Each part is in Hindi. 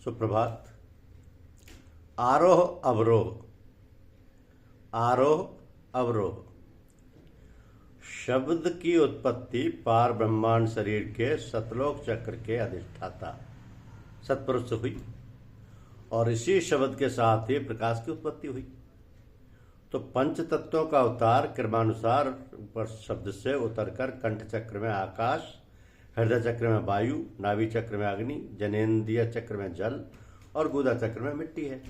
सुप्रभात। आरोह अवरोह, आरोह अवरोह शब्द की उत्पत्ति पार ब्रह्मांड शरीर के सतलोक चक्र के अधिष्ठाता सतपुरुष से हुई और इसी शब्द के साथ ही प्रकाश की उत्पत्ति हुई। तो पंच तत्वों का अवतार क्रमानुसार ऊपर शब्द से उतरकर कंठ चक्र में आकाश, हृदय चक्र में वायु, नाभि चक्र में अग्नि, जनेन्द्रिय चक्र में जल और गुदा चक्र में मिट्टी है।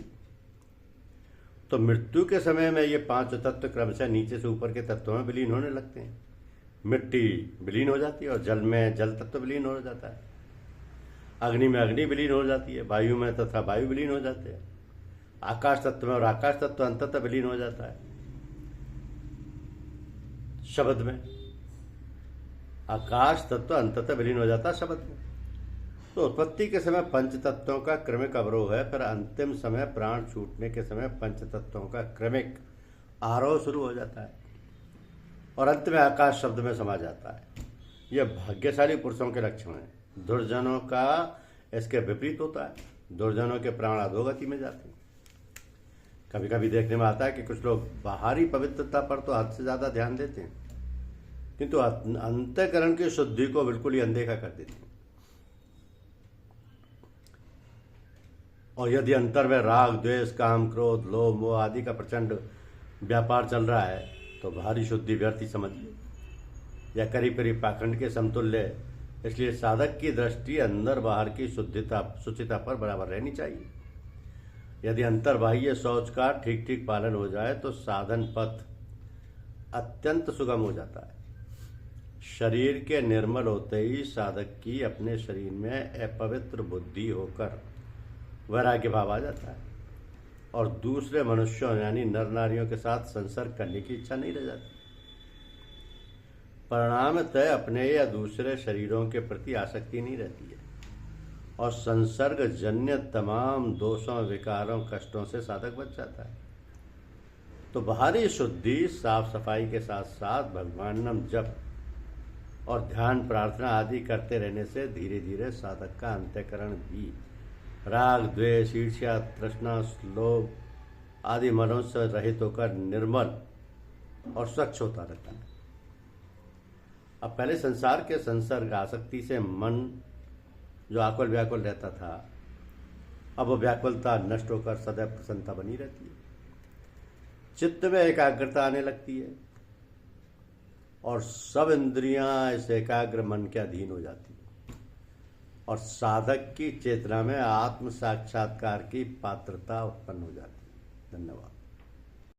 तो मृत्यु के समय में ये पांच तत्व क्रमशः नीचे से ऊपर के तत्वों में विलीन होने लगते हैं। मिट्टी विलीन हो जाती है और जल में जल तत्व विलीन हो जाता है, अग्नि में अग्नि विलीन हो जाती है, वायु में तथा वायु विलीन हो जाते हैं, आकाश तत्व में और आकाश तत्व अंततः विलीन हो जाता है। शब्द में आकाश तत्व अंततः विलीन हो जाता है शब्द में। तो उत्पत्ति के समय पंच तत्वों का क्रमिक अवरोह है, फिर अंतिम समय प्राण छूटने के समय पंच तत्वों का क्रमिक आरोह शुरू हो जाता है और अंत में आकाश शब्द में समा जाता है। यह भाग्यशाली पुरुषों के लक्षण हैं। दुर्जनों का इसके विपरीत होता है। दुर्जनों के प्राण अधोगति में जाते हैं। कभी कभी देखने में आता है कि कुछ लोग बाहरी पवित्रता पर तो हद से ज्यादा ध्यान देते हैं, किंतु अंतःकरण की शुद्धि को बिल्कुल ही अनदेखा कर देते हैं। और यदि अंतर में राग, द्वेष, काम, क्रोध, लोभ, मोह आदि का प्रचंड व्यापार चल रहा है तो बाहरी शुद्धि व्यर्थ ही समझिए या करीब करीब पाखंड के समतुल्य। इसलिए साधक की दृष्टि अंदर बाहर की शुचिता पर बराबर रहनी चाहिए। यदि अंतर्बाह्य शौच का ठीक ठीक पालन हो जाए तो साधन पथ अत्यंत सुगम हो जाता है। शरीर के निर्मल होते ही साधक की अपने शरीर में अपवित्र बुद्धि होकर वैराग्य भाव आ जाता है और दूसरे मनुष्यों यानी नर नारियों के साथ संसर्ग करने की इच्छा नहीं रह जाती। परिणामतः अपने या दूसरे शरीरों के प्रति आसक्ति नहीं रहती है और संसर्ग जन्य तमाम दोषों, विकारों, कष्टों से साधक बच जाता है। तो बाहरी शुद्धि, साफ सफाई के साथ साथ भगवान नाम जप और ध्यान, प्रार्थना आदि करते रहने से धीरे धीरे साधक का अंतःकरण भी राग, द्वेष, ईर्ष्या, तृष्णा, लोभ आदि मनों से रहित होकर निर्मल और स्वच्छ होता रहता है। अब पहले संसार के संसर्ग, आसक्ति से मन जो आकुल व्याकुल रहता था, अब वो व्याकुलता नष्ट होकर सदैव प्रसन्नता बनी रहती है। चित्त में एकाग्रता आने लगती है और सब इंद्रियां इस एकाग्र मन के अधीन हो जाती है और साधक की चेतना में आत्म साक्षात्कार की पात्रता उत्पन्न हो जाती है। धन्यवाद।